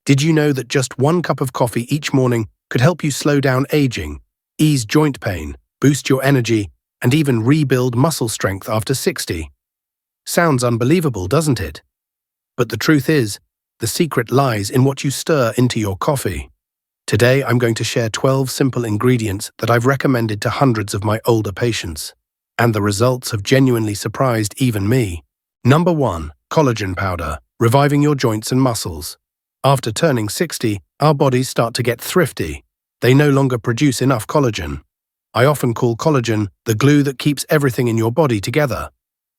Did you know that just 1 cup of coffee each morning could help you slow down aging, ease joint pain, boost your energy, and even rebuild muscle strength after 60? Sounds unbelievable, doesn't it? But the truth is, the secret lies in what you stir into your coffee. Today, I'm going to share 12 simple ingredients that I've recommended to hundreds of my older patients, and the results have genuinely surprised even me. Number 1. Collagen powder, reviving your joints and muscles. After turning 60, our bodies start to get thrifty. They no longer produce enough collagen. I often call collagen the glue that keeps everything in your body together.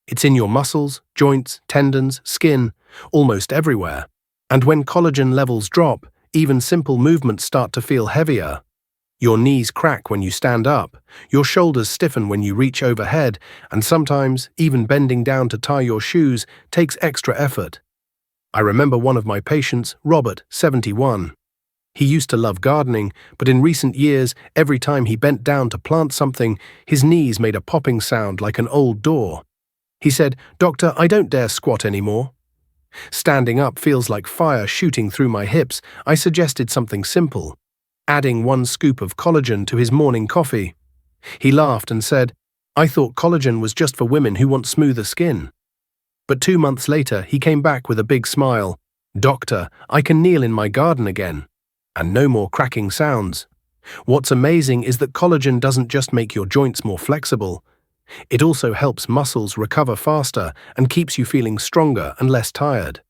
It's in your muscles, joints, tendons, skin, almost everywhere. And when collagen levels drop, even simple movements start to feel heavier. Your knees crack when you stand up, your shoulders stiffen when you reach overhead, and sometimes even bending down to tie your shoes takes extra effort. I remember one of my patients, Robert, 71. He used to love gardening, but in recent years, every time he bent down to plant something, his knees made a popping sound like an old door. He said, "Doctor, I don't dare squat anymore. Standing up feels like fire shooting through my hips." I suggested something simple, adding 1 scoop of collagen to his morning coffee. He laughed and said, "I thought collagen was just for women who want smoother skin." But 2 months later, he came back with a big smile. "Doctor, I can kneel in my garden again. And no more cracking sounds." What's amazing is that collagen doesn't just make your joints more flexible. It also helps muscles recover faster and keeps you feeling stronger and less tired.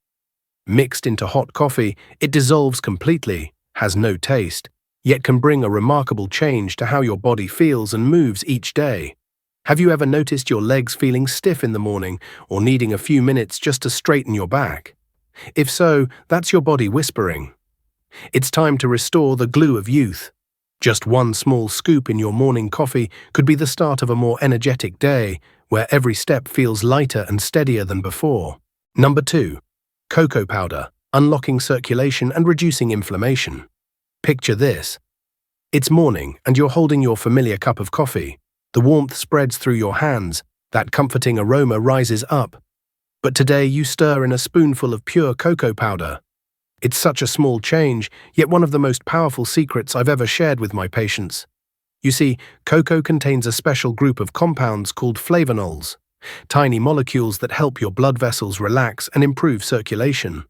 Mixed into hot coffee, it dissolves completely, has no taste, yet can bring a remarkable change to how your body feels and moves each day. Have you ever noticed your legs feeling stiff in the morning or needing a few minutes just to straighten your back? If so, that's your body whispering. It's time to restore the glue of youth. Just 1 small scoop in your morning coffee could be the start of a more energetic day, where every step feels lighter and steadier than before. Number 2. Cocoa powder, unlocking circulation and reducing inflammation. Picture this. It's morning and you're holding your familiar cup of coffee. The warmth spreads through your hands, that comforting aroma rises up. But today you stir in a spoonful of pure cocoa powder. It's such a small change, yet one of the most powerful secrets I've ever shared with my patients. You see, cocoa contains a special group of compounds called flavonols, tiny molecules that help your blood vessels relax and improve circulation.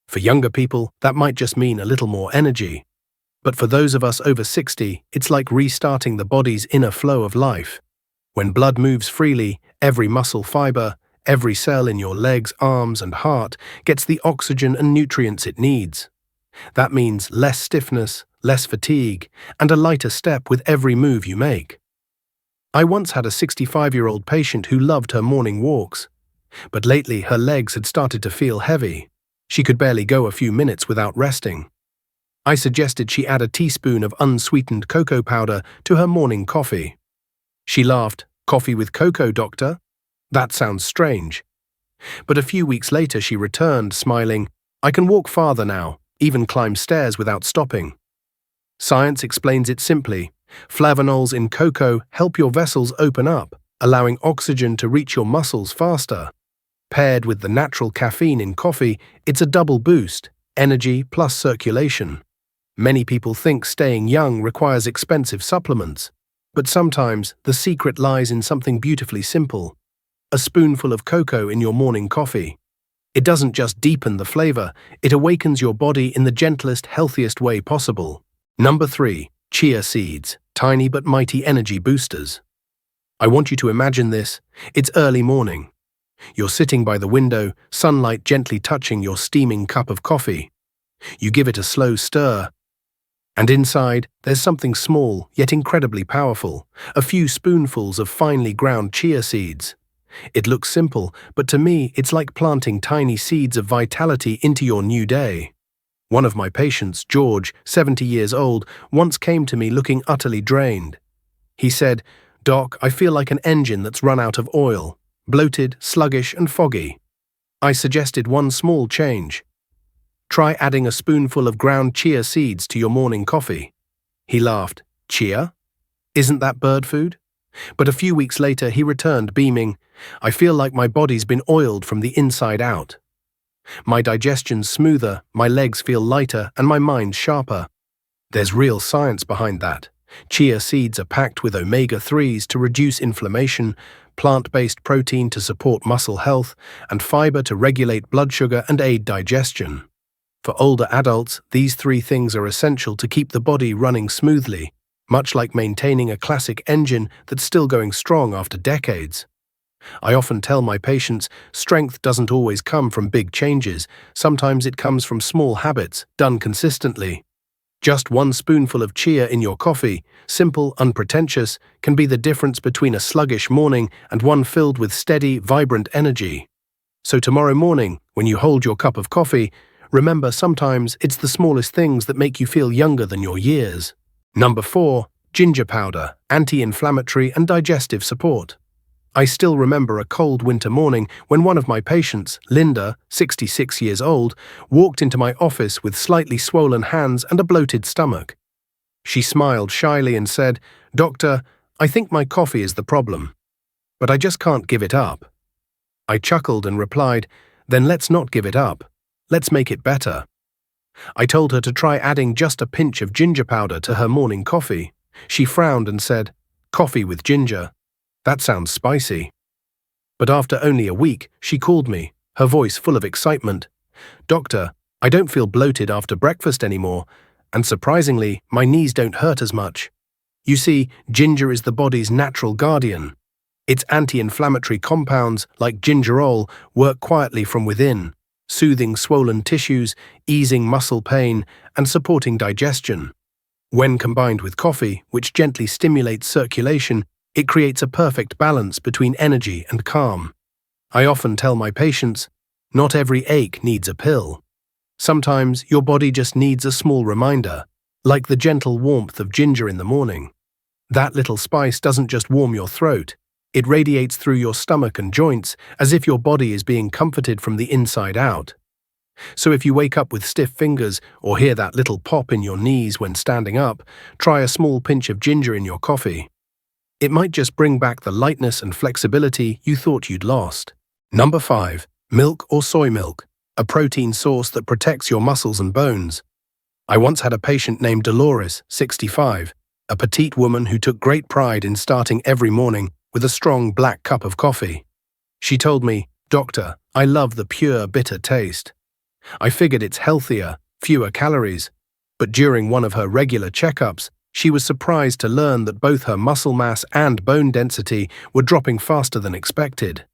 For younger people, that might just mean a little more energy. But for those of us over 60, it's like restarting the body's inner flow of life. When blood moves freely, every muscle fiber, every cell in your legs, arms, and heart gets the oxygen and nutrients it needs. That means less stiffness, less fatigue, and a lighter step with every move you make. I once had a 65-year-old patient who loved her morning walks, but lately her legs had started to feel heavy. She could barely go a few minutes without resting. I suggested she add a teaspoon of unsweetened cocoa powder to her morning coffee. She laughed, "Coffee with cocoa, doctor? That sounds strange." But a few weeks later she returned, smiling, "I can walk farther now, even climb stairs without stopping." Science explains it simply. Flavonols in cocoa help your vessels open up, allowing oxygen to reach your muscles faster. Paired with the natural caffeine in coffee, it's a double boost, energy plus circulation. Many people think staying young requires expensive supplements, but sometimes the secret lies in something beautifully simple. A spoonful of cocoa in your morning coffee. It doesn't just deepen the flavor, it awakens your body in the gentlest, healthiest way possible. Number 3. Chia seeds, tiny but mighty energy boosters. I want you to imagine this. It's early morning. You're sitting by the window, sunlight gently touching your steaming cup of coffee. You give it a slow stir, and inside, there's something small, yet incredibly powerful, a few spoonfuls of finely ground chia seeds. It looks simple, but to me, it's like planting tiny seeds of vitality into your new day. One of my patients, George, 70 years old, once came to me looking utterly drained. He said, "Doc, I feel like an engine that's run out of oil, bloated, sluggish, and foggy." I suggested one small change. Try adding a spoonful of ground chia seeds to your morning coffee. He laughed. "Chia? Isn't that bird food?" But a few weeks later he returned beaming, "I feel like my body's been oiled from the inside out." My digestion's smoother, my legs feel lighter, and my mind sharper. There's real science behind that. Chia seeds are packed with omega-3s to reduce inflammation, plant-based protein to support muscle health, and fiber to regulate blood sugar and aid digestion. For older adults, these three things are essential to keep the body running smoothly, much like maintaining a classic engine that's still going strong after decades. I often tell my patients, strength doesn't always come from big changes. Sometimes it comes from small habits, done consistently. Just one spoonful of chia in your coffee, simple, unpretentious, can be the difference between a sluggish morning and one filled with steady, vibrant energy. So tomorrow morning, when you hold your cup of coffee, remember sometimes it's the smallest things that make you feel younger than your years. Number 4. Ginger powder, anti-inflammatory and digestive support. I still remember a cold winter morning when one of my patients, Linda, 66 years old, walked into my office with slightly swollen hands and a bloated stomach. She smiled shyly and said, "Doctor, I think my coffee is the problem, but I just can't give it up." I chuckled and replied, "Then let's not give it up. Let's make it better." I told her to try adding just a pinch of ginger powder to her morning coffee. She frowned and said, "Coffee with ginger? That sounds spicy." But after only a week, she called me, her voice full of excitement. "Doctor, I don't feel bloated after breakfast anymore, and surprisingly, my knees don't hurt as much. You see, ginger is the body's natural guardian. Its anti-inflammatory compounds, like gingerol, work quietly from within, soothing swollen tissues, easing muscle pain, and supporting digestion. When combined with coffee, which gently stimulates circulation, it creates a perfect balance between energy and calm. I often tell my patients, not every ache needs a pill. Sometimes your body just needs a small reminder, like the gentle warmth of ginger in the morning. That little spice doesn't just warm your throat, it radiates through your stomach and joints as if your body is being comforted from the inside out. So if you wake up with stiff fingers or hear that little pop in your knees when standing up, try a small pinch of ginger in your coffee. It might just bring back the lightness and flexibility you thought you'd lost. Number 5. Milk or soy milk, a protein source that protects your muscles and bones. I once had a patient named Dolores, 65, a petite woman who took great pride in starting every morning with a strong black cup of coffee. She told me, "Doctor, I love the pure, bitter taste. I figured it's healthier, fewer calories." But during one of her regular checkups, she was surprised to learn that both her muscle mass and bone density were dropping faster than expected.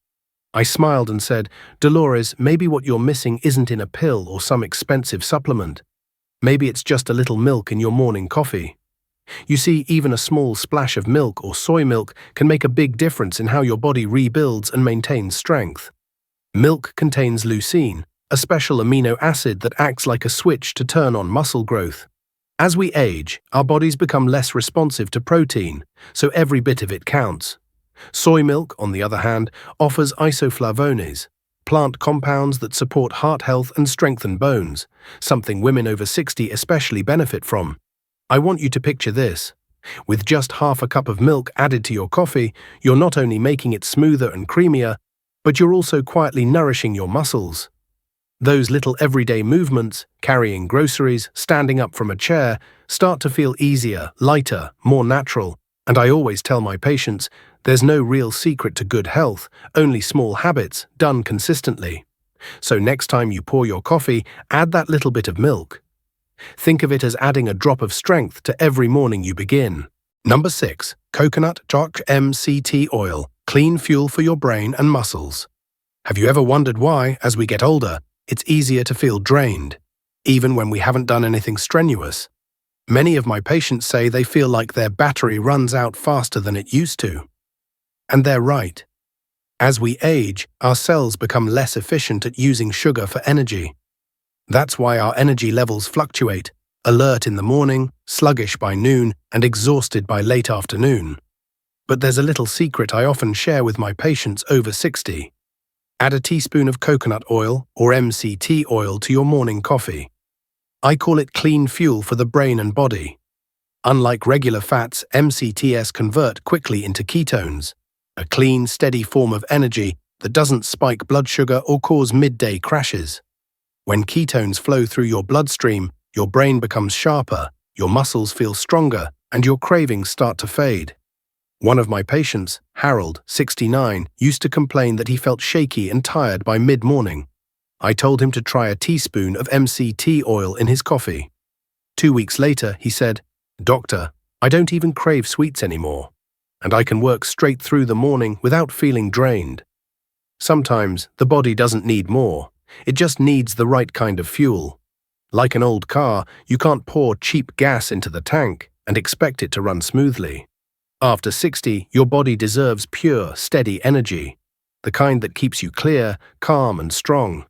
I smiled and said, "Dolores, maybe what you're missing isn't in a pill or some expensive supplement. Maybe it's just a little milk in your morning coffee. You see, even a small splash of milk or soy milk can make a big difference in how your body rebuilds and maintains strength." Milk contains leucine, a special amino acid that acts like a switch to turn on muscle growth. As we age, our bodies become less responsive to protein, so every bit of it counts. Soy milk, on the other hand, offers isoflavones, plant compounds that support heart health and strengthen bones, something women over 60 especially benefit from. I want you to picture this. With just half a cup of milk added to your coffee, you're not only making it smoother and creamier, but you're also quietly nourishing your muscles. Those little everyday movements, carrying groceries, standing up from a chair, start to feel easier, lighter, more natural. And I always tell my patients, there's no real secret to good health, only small habits, done consistently. So next time you pour your coffee, add that little bit of milk. Think of it as adding a drop of strength to every morning you begin. Number 6. Coconut MCT oil, clean fuel for your brain and muscles. Have you ever wondered why, as we get older, it's easier to feel drained, even when we haven't done anything strenuous? Many of my patients say they feel like their battery runs out faster than it used to. And they're right. As we age, our cells become less efficient at using sugar for energy. That's why our energy levels fluctuate, alert in the morning, sluggish by noon, and exhausted by late afternoon. But there's a little secret I often share with my patients over 60. Add a teaspoon of coconut oil, or MCT oil, to your morning coffee. I call it clean fuel for the brain and body. Unlike regular fats, MCTs convert quickly into ketones, a clean, steady form of energy that doesn't spike blood sugar or cause midday crashes. When ketones flow through your bloodstream, your brain becomes sharper, your muscles feel stronger, and your cravings start to fade. One of my patients, Harold, 69, used to complain that he felt shaky and tired by mid-morning. I told him to try a teaspoon of MCT oil in his coffee. 2 weeks later, he said, "Doctor, I don't even crave sweets anymore, and I can work straight through the morning without feeling drained." Sometimes the body doesn't need more, it just needs the right kind of fuel. Like an old car, you can't pour cheap gas into the tank and expect it to run smoothly. After 60, your body deserves pure, steady energy, the kind that keeps you clear, calm, and strong.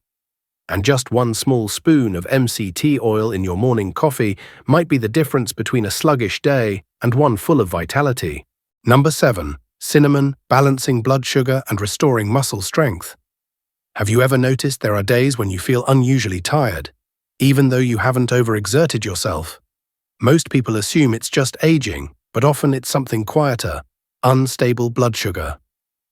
And just one small spoon of MCT oil in your morning coffee might be the difference between a sluggish day and one full of vitality. Number 7. Cinnamon, balancing blood sugar and restoring muscle strength. Have you ever noticed there are days when you feel unusually tired, even though you haven't overexerted yourself? Most people assume it's just aging, but often it's something quieter: unstable blood sugar.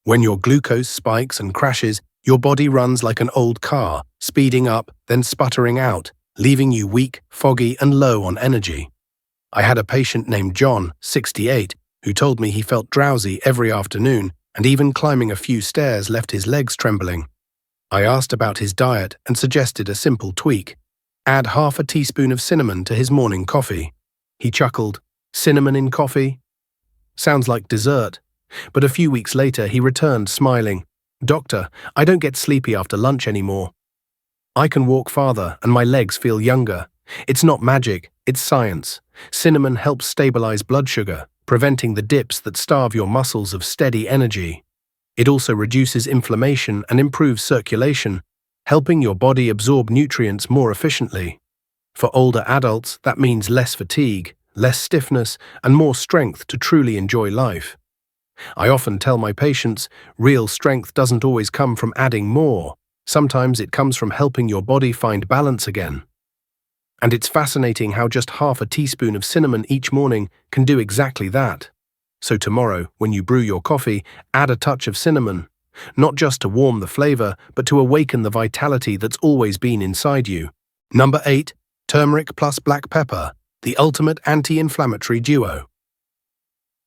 When your glucose spikes and crashes, your body runs like an old car, speeding up, then sputtering out, leaving you weak, foggy, and low on energy. I had a patient named John, 68, who told me he felt drowsy every afternoon, and even climbing a few stairs left his legs trembling. I asked about his diet and suggested a simple tweak: add half a teaspoon of cinnamon to his morning coffee. He chuckled, "Cinnamon in coffee? Sounds like dessert." But a few weeks later he returned smiling, "Doctor, I don't get sleepy after lunch anymore. I can walk farther and my legs feel younger. It's not magic, it's science. Cinnamon helps stabilize blood sugar, preventing the dips that starve your muscles of steady energy. It also reduces inflammation and improves circulation, helping your body absorb nutrients more efficiently. For older adults, that means less fatigue, less stiffness, and more strength to truly enjoy life. I often tell my patients, real strength doesn't always come from adding more. Sometimes it comes from helping your body find balance again. And it's fascinating how just half a teaspoon of cinnamon each morning can do exactly that. So tomorrow, when you brew your coffee, add a touch of cinnamon, not just to warm the flavor, but to awaken the vitality that's always been inside you. Number 8. Turmeric plus black pepper, the ultimate anti-inflammatory duo.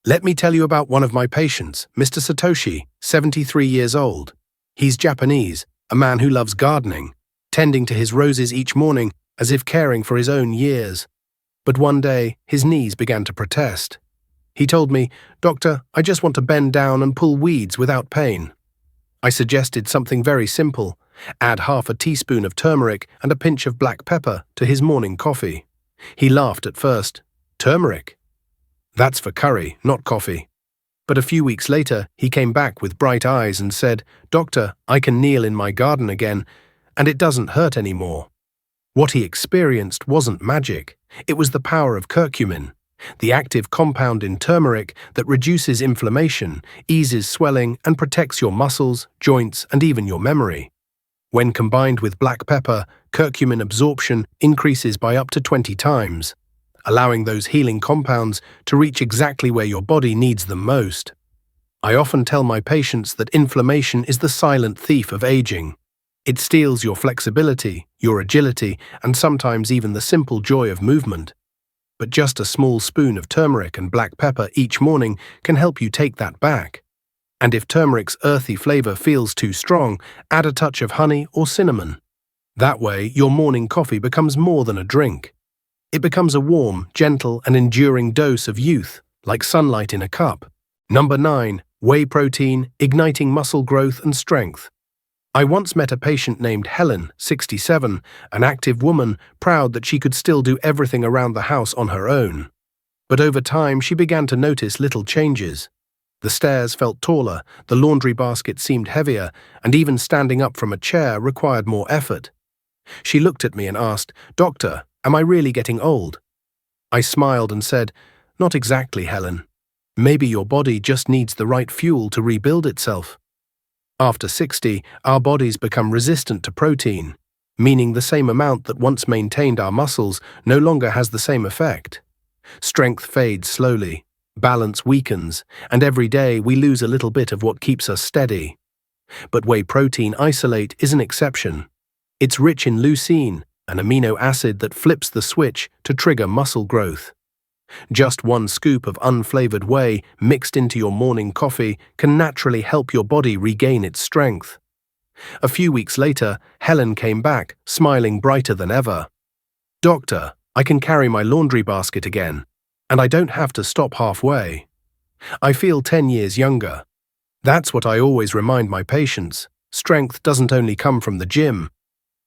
Let me tell you about one of my patients, Mr. Satoshi, 73 years old. He's Japanese, a man who loves gardening, tending to his roses each morning as if caring for his own years. But one day, his knees began to protest. He told me, "Doctor, I just want to bend down and pull weeds without pain." I suggested something very simple: add half a teaspoon of turmeric and a pinch of black pepper to his morning coffee. He laughed at first. "Turmeric? That's for curry, not coffee." But a few weeks later, he came back with bright eyes and said, "Doctor, I can kneel in my garden again, and it doesn't hurt anymore." What he experienced wasn't magic. It was the power of curcumin, the active compound in turmeric that reduces inflammation, eases swelling, and protects your muscles, joints, and even your memory. When combined with black pepper, curcumin absorption increases by up to 20 times, allowing those healing compounds to reach exactly where your body needs them most. I often tell my patients that inflammation is the silent thief of aging. It steals your flexibility, your agility, and sometimes even the simple joy of movement. But just a small spoon of turmeric and black pepper each morning can help you take that back. And if turmeric's earthy flavor feels too strong, add a touch of honey or cinnamon. That way, your morning coffee becomes more than a drink. It becomes a warm, gentle, and enduring dose of youth, like sunlight in a cup. Number 9. Whey protein, igniting muscle growth and strength. I once met a patient named Helen, 67, an active woman, proud that she could still do everything around the house on her own. But over time, she began to notice little changes. The stairs felt taller, the laundry basket seemed heavier, and even standing up from a chair required more effort. She looked at me and asked, "Doctor, am I really getting old?" I smiled and said, "Not exactly, Helen. Maybe your body just needs the right fuel to rebuild itself." After 60, our bodies become resistant to protein, meaning the same amount that once maintained our muscles no longer has the same effect. Strength fades slowly, balance weakens, and every day we lose a little bit of what keeps us steady. But whey protein isolate is an exception. It's rich in leucine, an amino acid that flips the switch to trigger muscle growth. Just one scoop of unflavored whey mixed into your morning coffee can naturally help your body regain its strength. A few weeks later, Helen came back, smiling brighter than ever. "Doctor, I can carry my laundry basket again, and I don't have to stop halfway. I feel 10 years younger." That's what I always remind my patients. Strength doesn't only come from the gym.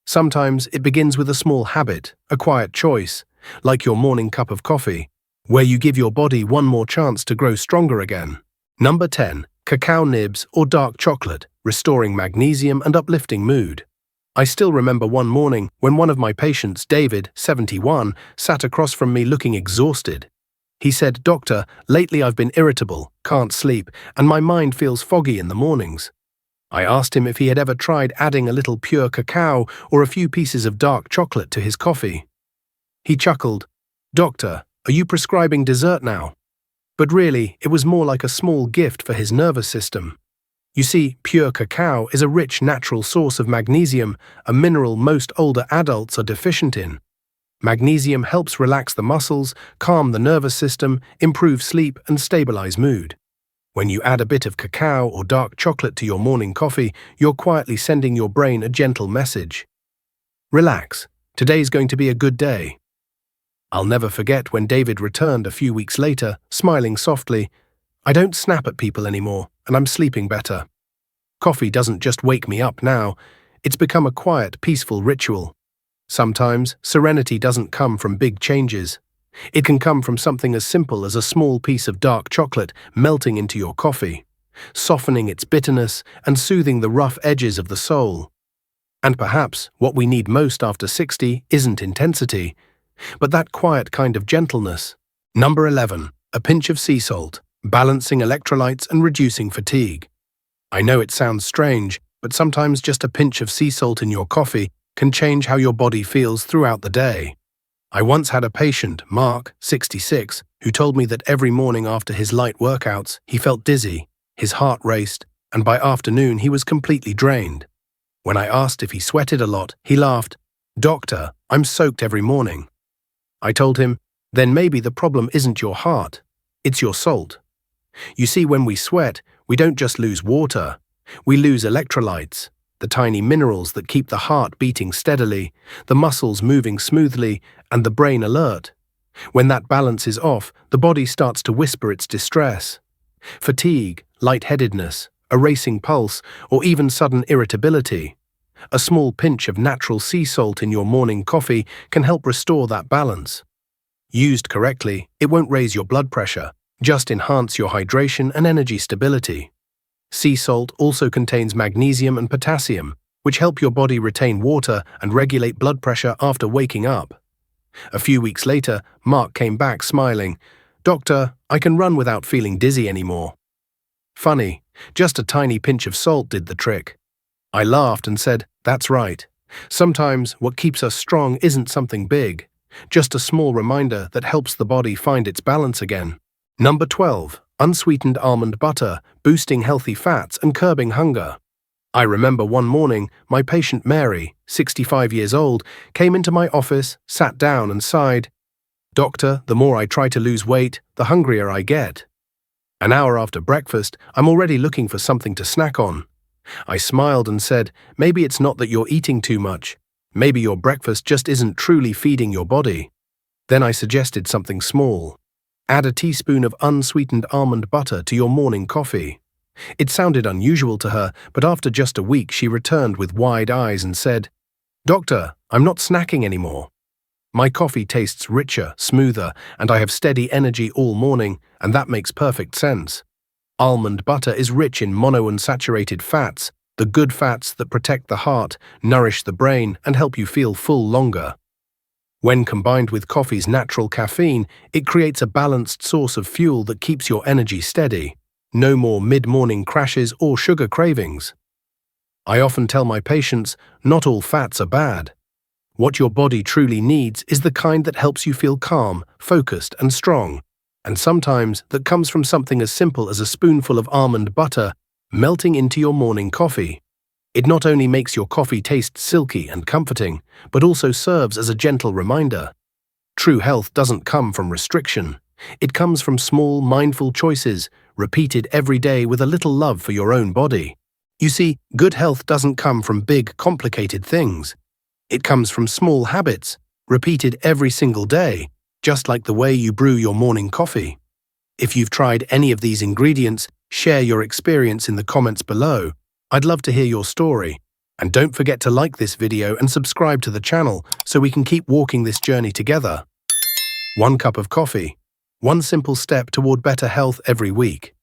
Sometimes it begins with a small habit, a quiet choice, like your morning cup of coffee, where you give your body one more chance to grow stronger again. Number 10. Cacao nibs or dark chocolate, restoring magnesium and uplifting mood. I still remember one morning when one of my patients, David, 71, sat across from me looking exhausted. He said, "Doctor, lately I've been irritable, can't sleep, and my mind feels foggy in the mornings." I asked him if he had ever tried adding a little pure cacao or a few pieces of dark chocolate to his coffee. He chuckled, "Doctor, are you prescribing dessert now?" But really, it was more like a small gift for his nervous system. You see, pure cacao is a rich natural source of magnesium, a mineral most older adults are deficient in. Magnesium helps relax the muscles, calm the nervous system, improve sleep, and stabilize mood. When you add a bit of cacao or dark chocolate to your morning coffee, you're quietly sending your brain a gentle message. Relax, today's going to be a good day. I'll never forget when David returned a few weeks later, smiling softly. "I don't snap at people anymore, and I'm sleeping better. Coffee doesn't just wake me up now, it's become a quiet, peaceful ritual." Sometimes, serenity doesn't come from big changes. It can come from something as simple as a small piece of dark chocolate melting into your coffee, softening its bitterness and soothing the rough edges of the soul. And perhaps what we need most after 60 isn't intensity, but that quiet kind of gentleness. Number 11. A pinch of sea salt, balancing electrolytes and reducing fatigue. I know it sounds strange, but sometimes just a pinch of sea salt in your coffee can change how your body feels throughout the day. I once had a patient, Mark, 66, who told me that every morning after his light workouts, he felt dizzy, his heart raced, and by afternoon he was completely drained. When I asked if he sweated a lot, he laughed, "Doctor, I'm soaked every morning." I told him, "Then maybe the problem isn't your heart, it's your salt." You see, when we sweat, we don't just lose water, we lose electrolytes, the tiny minerals that keep the heart beating steadily, the muscles moving smoothly, and the brain alert. When that balance is off, the body starts to whisper its distress. Fatigue, lightheadedness, a racing pulse, or even sudden irritability. A small pinch of natural sea salt in your morning coffee can help restore that balance. Used correctly, it won't raise your blood pressure, just enhance your hydration and energy stability. Sea salt also contains magnesium and potassium, which help your body retain water and regulate blood pressure after waking up. A few weeks later, Mark came back smiling, "Doctor, I can run without feeling dizzy anymore." Funny, just a tiny pinch of salt did the trick. I laughed and said, "That's right. Sometimes what keeps us strong isn't something big, just a small reminder that helps the body find its balance again." Number 12. Unsweetened almond butter, boosting healthy fats and curbing hunger. I remember one morning, my patient Mary, 65 years old, came into my office, sat down and sighed, "Doctor, the more I try to lose weight, the hungrier I get. An hour after breakfast, I'm already looking for something to snack on." I smiled and said, "Maybe it's not that you're eating too much. Maybe your breakfast just isn't truly feeding your body." Then I suggested something small. Add a teaspoon of unsweetened almond butter to your morning coffee. It sounded unusual to her, but after just a week she returned with wide eyes and said, "Doctor, I'm not snacking anymore. My coffee tastes richer, smoother, and I have steady energy all morning, and that makes perfect sense." Almond butter is rich in monounsaturated fats, the good fats that protect the heart, nourish the brain, and help you feel full longer. When combined with coffee's natural caffeine, it creates a balanced source of fuel that keeps your energy steady. No more mid-morning crashes or sugar cravings. I often tell my patients, not all fats are bad. What your body truly needs is the kind that helps you feel calm, focused, and strong. And sometimes that comes from something as simple as a spoonful of almond butter melting into your morning coffee. It not only makes your coffee taste silky and comforting, but also serves as a gentle reminder. True health doesn't come from restriction. It comes from small, mindful choices, repeated every day with a little love for your own body. You see, good health doesn't come from big, complicated things. It comes from small habits, repeated every single day, just like the way you brew your morning coffee. If you've tried any of these ingredients, share your experience in the comments below. I'd love to hear your story. And don't forget to like this video and subscribe to the channel so we can keep walking this journey together. 1 cup of coffee. One simple step toward better health every week.